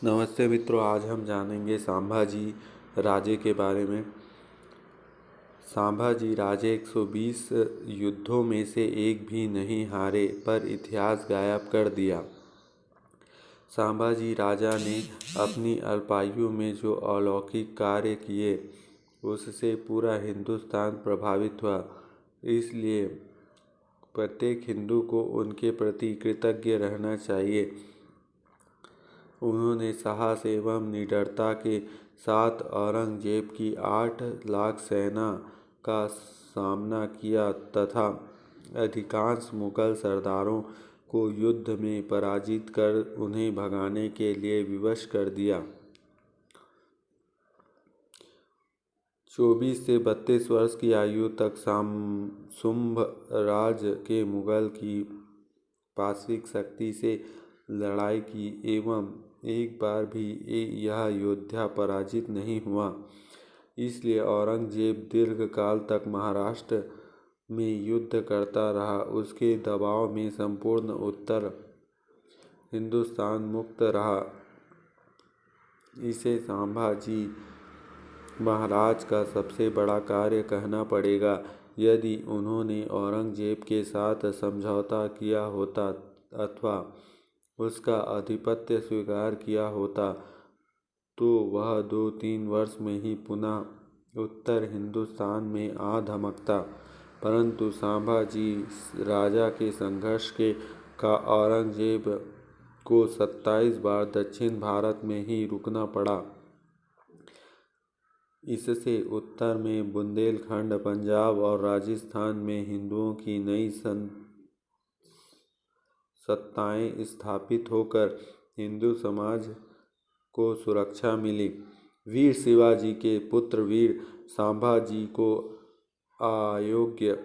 नमस्ते मित्रों, आज हम जानेंगे संभाजी राजे के बारे में। संभाजी राजे 120 युद्धों में से एक भी नहीं हारे, पर इतिहास गायब कर दिया। संभाजी राजा ने अपनी अल्पायु में जो अलौकिक कार्य किए, उससे पूरा हिंदुस्तान प्रभावित हुआ। इसलिए प्रत्येक हिंदू को उनके प्रति कृतज्ञ रहना चाहिए। उन्होंने साहस एवं निडरता के साथ औरंगजेब की 8 लाख सेना का सामना किया तथा अधिकांश मुगल सरदारों को युद्ध में पराजित कर उन्हें भगाने के लिए विवश कर दिया। 24 से 32 वर्ष की आयु तक शुंभ राज के मुगल की पाशविक शक्ति से लड़ाई की एवं एक बार भी यह योद्धा पराजित नहीं हुआ। इसलिए औरंगजेब दीर्घकाल तक महाराष्ट्र में युद्ध करता रहा। उसके दबाव में संपूर्ण उत्तर हिंदुस्तान मुक्त रहा। इसे संभाजी महाराज का सबसे बड़ा कार्य कहना पड़ेगा। यदि उन्होंने औरंगजेब के साथ समझौता किया होता अथवा उसका आधिपत्य स्वीकार किया होता तो वह 2-3 वर्ष में ही पुनः उत्तर हिंदुस्तान में आ धमकता। परंतु संभाजी राजा के संघर्ष का औरंगजेब को 27 बार दक्षिण भारत में ही रुकना पड़ा। इससे उत्तर में बुंदेलखंड, पंजाब और राजस्थान में हिंदुओं की नई सत्ताएं स्थापित होकर हिंदू समाज को सुरक्षा मिली। वीर शिवाजी के पुत्र वीर संभाजी को अयोग्य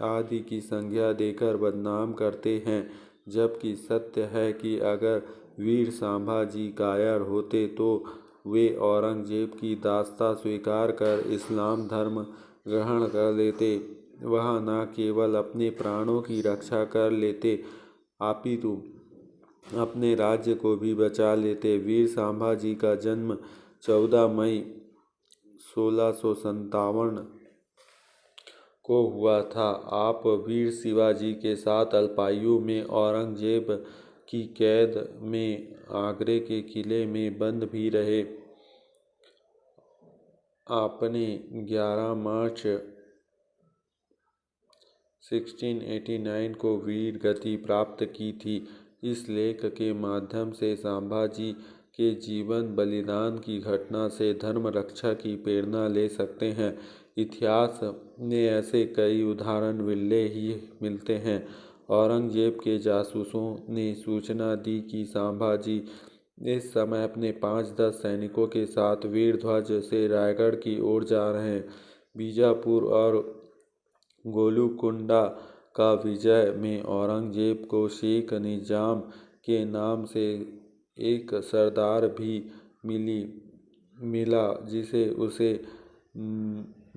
आदि की संज्ञा देकर बदनाम करते हैं, जबकि सत्य है कि अगर वीर संभाजी कायर होते तो वे औरंगजेब की दास्ता स्वीकार कर इस्लाम धर्म ग्रहण कर लेते। वह न केवल अपने प्राणों की रक्षा कर लेते अपितु अपने राज्य को भी बचा लेते। वीर संभाजी का जन्म 14 मई 1657 को हुआ था। आप वीर शिवाजी के साथ अल्पायु में औरंगजेब की कैद में आगरे के किले में बंद भी रहे। आपने 11 मार्च 1689 को वीर गति प्राप्त की थी। इस लेख के माध्यम से संभाजी के जीवन बलिदान की घटना से धर्म रक्षा की प्रेरणा ले सकते हैं। इतिहास में ऐसे कई उदाहरण विरले ही मिलते हैं। औरंगजेब के जासूसों ने सूचना दी कि संभाजी इस समय अपने 5-10 सैनिकों के साथ वीरध्वज से रायगढ़ की ओर जा रहे हैं। बीजापुर और गोलुकुंडा का विजय में औरंगजेब को शेख निजाम के नाम से एक सरदार भी मिला, जिसे उसे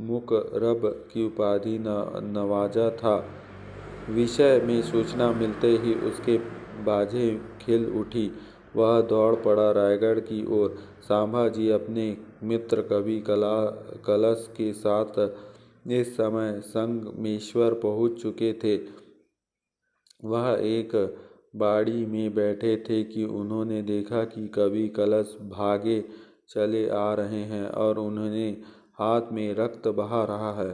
मुकरब की उपाधि नवाजा था। विषय में सूचना मिलते ही उसके बाजें खिल उठी। वह दौड़ पड़ा रायगढ़ की ओर। संभाजी अपने मित्र कवि कलश के साथ इस समय संगमेश्वर पहुंच चुके थे। वह एक बाड़ी में बैठे थे कि उन्होंने देखा कि कवि कलश भागे चले आ रहे हैं और उन्होंने हाथ में रक्त बहा रहा है।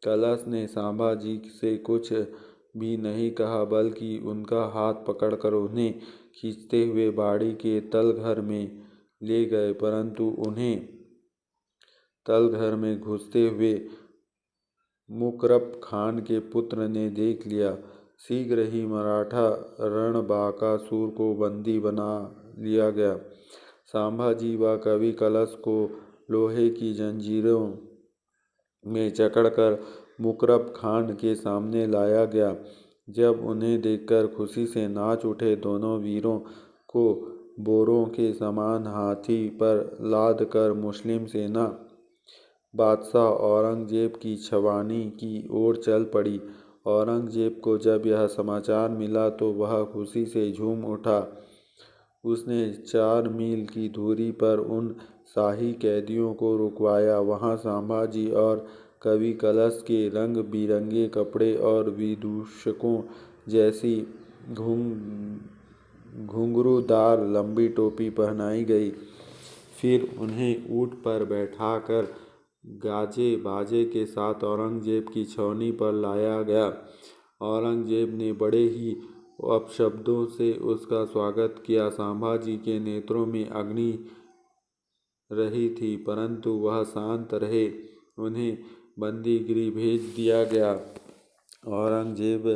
कलश ने संभाजी से कुछ भी नहीं कहा, बल्कि उनका हाथ पकड़कर उन्हें खींचते हुए बाड़ी के तलघर में ले गए। परंतु उन्हें तलघर में घुसते हुए मुकरब खान के पुत्र ने देख लिया। शीघ्र ही मराठा रणबांकासुर को बंदी बना लिया गया। संभाजी व कवि कलश को लोहे की जंजीरों में जकड़कर मुकरब खान के सामने लाया गया। जब उन्हें देखकर खुशी से नाच उठे, दोनों वीरों को बोरों के समान हाथी पर लाद कर मुस्लिम सेना बादशाह औरंगजेब की छावनी की ओर चल पड़ी। औरंगजेब को जब यह समाचार मिला तो वह खुशी से झूम उठा। उसने 4 मील की दूरी पर उन शाही कैदियों को रुकवाया। वहाँ संभाजी और कवि कलश के रंग बिरंगे कपड़े और विदूषकों जैसी घुंघरूदार लंबी टोपी पहनाई गई। फिर उन्हें ऊँट पर बैठाकर गाजे बाजे के साथ औरंगजेब की छावनी पर लाया गया। औरंगजेब ने बड़े ही अपशब्दों से उसका स्वागत किया। संभाजी के नेत्रों में अग्नि रही थी, परंतु वह शांत रहे। उन्हें बंदीगृह भेज दिया गया। औरंगजेब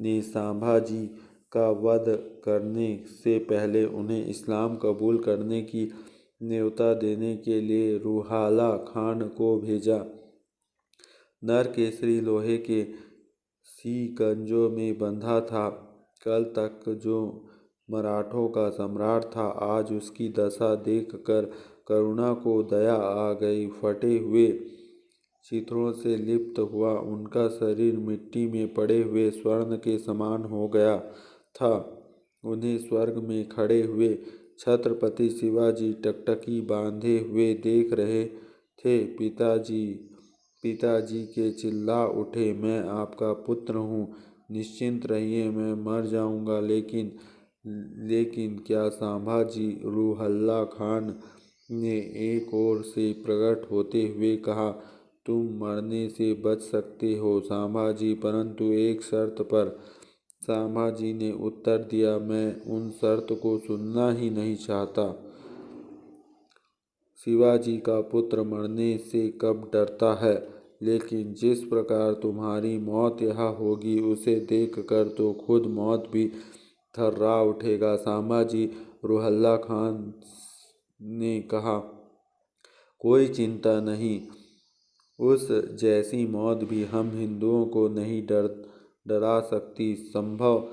ने संभाजी का वध करने से पहले उन्हें इस्लाम कबूल करने की न्योता देने के लिए रूहाला खान को भेजा। नरकेसरी लोहे के शिकंजों में बंधा था। कल तक जो मराठों का सम्राट था, आज उसकी दशा देखकर करुणा को दया आ गई। फटे हुए चित्रों से लिप्त हुआ उनका शरीर मिट्टी में पड़े हुए स्वर्ण के समान हो गया था। उन्हें स्वर्ग में खड़े हुए छत्रपति शिवाजी टकटकी बांधे हुए देख रहे थे। पिताजी के चिल्ला उठे, मैं आपका पुत्र हूँ, निश्चिंत रहिए, मैं मर जाऊँगा। लेकिन क्या संभाजी? रूहल्ला खान ने एक ओर से प्रकट होते हुए कहा, तुम मरने से बच सकते हो संभाजी, परंतु एक शर्त पर। संभाजी ने उत्तर दिया, मैं उन शर्त को सुनना ही नहीं चाहता। शिवाजी का पुत्र मरने से कब डरता है, लेकिन जिस प्रकार तुम्हारी मौत यहाँ होगी उसे देखकर तो खुद मौत भी थर्रा उठेगा। संभाजी, रूहल्ला खान ने कहा, कोई चिंता नहीं, उस जैसी मौत भी हम हिंदुओं को नहीं डरा सकती। संभव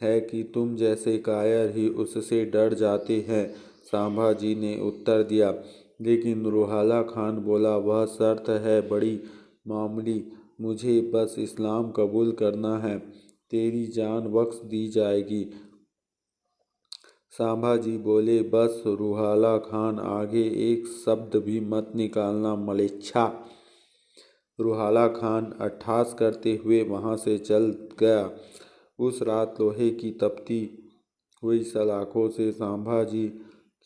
है कि तुम जैसे कायर ही उससे डर जाते हैं, संभाजी ने उत्तर दिया। लेकिन रूहाला खान बोला, वह शर्त है बड़ी मामूली, मुझे बस इस्लाम कबूल करना है, तेरी जान बख्श दी जाएगी। संभाजी बोले, बस। रूहाला खान, आगे एक शब्द भी मत निकालना मलेच्छा। रूहाला खान अट्टहास करते हुए वहाँ से चल गया। उस रात लोहे की तपती हुई सलाखों से संभाजी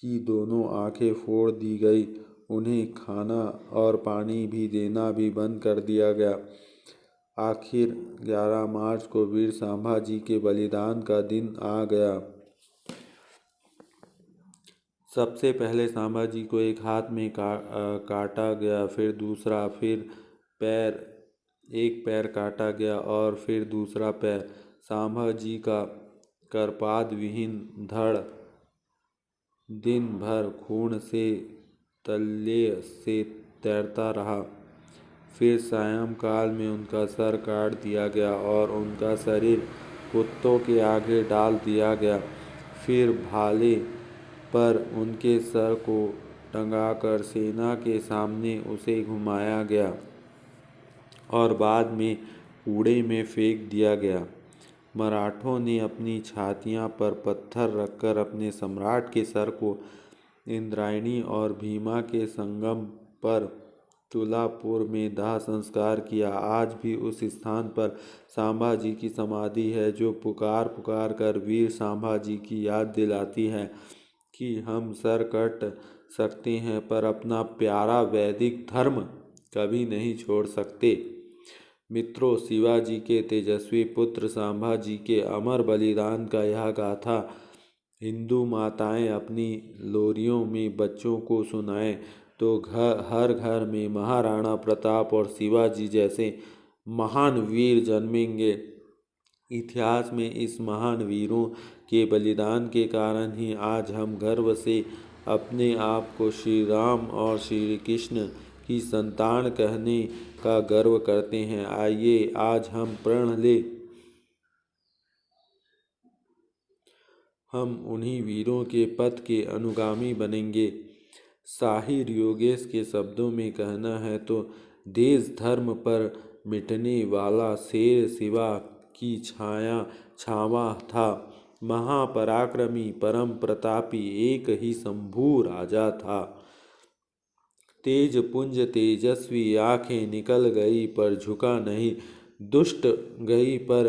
की दोनों आंखें फोड़ दी गई। उन्हें खाना और पानी भी देना भी बंद कर दिया गया। आखिर 11 मार्च को वीर संभाजी के बलिदान का दिन आ गया। सबसे पहले संभाजी को एक हाथ में काटा गया, फिर दूसरा, फिर एक पैर काटा गया और फिर दूसरा पैर। संभाजी का करपाद विहीन धड़ दिन भर खून से तल्ये से तैरता रहा। फिर सायंकाल में उनका सर काट दिया गया और उनका शरीर कुत्तों के आगे डाल दिया गया। फिर भाले पर उनके सर को टंगाकर सेना के सामने उसे घुमाया गया और बाद में कूड़े में फेंक दिया गया। मराठों ने अपनी छातियां पर पत्थर रखकर अपने सम्राट के सर को इंद्रायणी और भीमा के संगम पर तुलापुर में दाह संस्कार किया। आज भी उस स्थान पर संभाजी की समाधि है, जो पुकार पुकार कर वीर संभाजी की याद दिलाती है कि हम सर कट सकते हैं पर अपना प्यारा वैदिक धर्म कभी नहीं छोड़ सकते। मित्रों, शिवाजी के तेजस्वी पुत्र संभाजी के अमर बलिदान का यह गाथा हिंदू माताएं अपनी लोरियों में बच्चों को सुनाएं तो हर घर में महाराणा प्रताप और शिवाजी जैसे महान वीर जन्मेंगे। इतिहास में इस महान वीरों के बलिदान के कारण ही आज हम गर्व से अपने आप को श्री राम और श्री कृष्ण की संतान कहने का गर्व करते हैं। आइए आज हम प्रण लें, हम उन्हीं वीरों के पथ के अनुगामी बनेंगे। साहिर योगेश के शब्दों में कहना है तो देश धर्म पर मिटने वाला शेर शिवा की छावा था। महापराक्रमी परम प्रतापी एक ही शंभू राजा था। तेज पुंज तेजस्वी आंखें निकल गई पर झुका नहीं, दुष्ट गई पर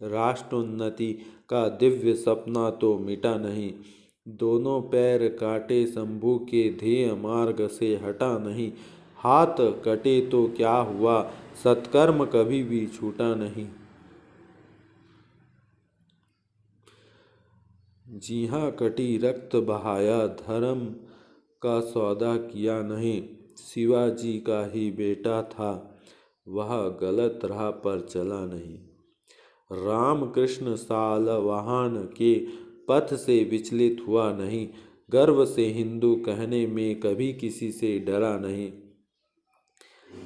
राष्ट्रोन्नति का दिव्य सपना तो मिटा नहीं। दोनों पैर काटे शंभू के ध्येय मार्ग से हटा नहीं, हाथ कटे तो क्या हुआ सत्कर्म कभी भी छूटा नहीं। जी हाँ, कटी रक्त बहाया धर्म का सौदा किया नहीं। शिवाजी का ही बेटा था, वह गलत राह पर चला नहीं। रामकृष्ण सालवाहन के पथ से विचलित हुआ नहीं, गर्व से हिंदू कहने में कभी किसी से डरा नहीं।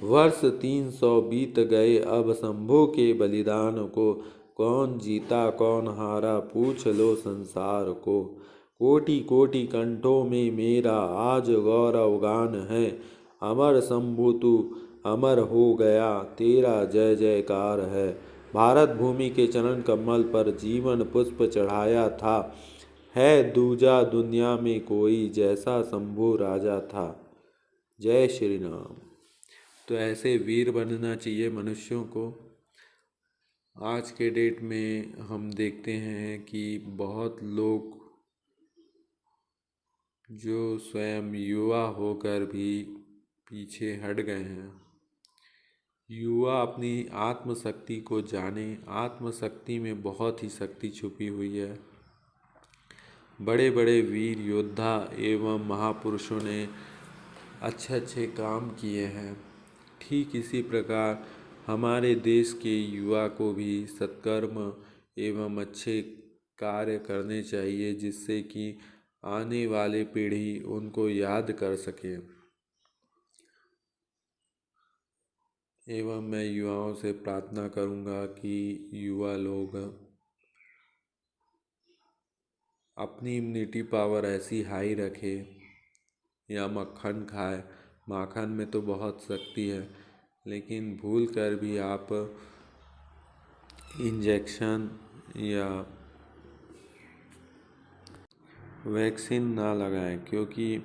वर्ष 300 बीत गए, अब शंभू के बलिदान को कौन जीता कौन हारा पूछ लो संसार को। कोटि कोटि कंठों में मेरा आज गौरव गान है, अमर शंभू तू अमर हो गया तेरा जय जयकार है। भारत भूमि के चरण कमल पर जीवन पुष्प चढ़ाया था, है दूजा दुनिया में कोई जैसा शंभू राजा था। जय श्री राम। तो ऐसे वीर बनना चाहिए मनुष्यों को। आज के डेट में हम देखते हैं कि बहुत लोग जो स्वयं युवा होकर भी पीछे हट गए हैं। युवा अपनी आत्मशक्ति को जाने, आत्मशक्ति में बहुत ही शक्ति छुपी हुई है। बड़े बड़े वीर योद्धा एवं महापुरुषों ने अच्छे अच्छे काम किए हैं। ठीक इसी प्रकार हमारे देश के युवा को भी सत्कर्म एवं अच्छे कार्य करने चाहिए, जिससे कि आने वाली पीढ़ी उनको याद कर सके। एवं मैं युवाओं से प्रार्थना करूंगा कि युवा लोग अपनी इम्यूनिटी पावर ऐसी हाई रखें या मक्खन खाए। माखन में तो बहुत शक्ति है, लेकिन भूल कर भी आप इंजेक्शन या वैक्सीन ना लगाएं, क्योंकि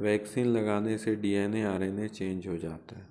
वैक्सीन लगाने से DNA RNA चेंज हो जाता है।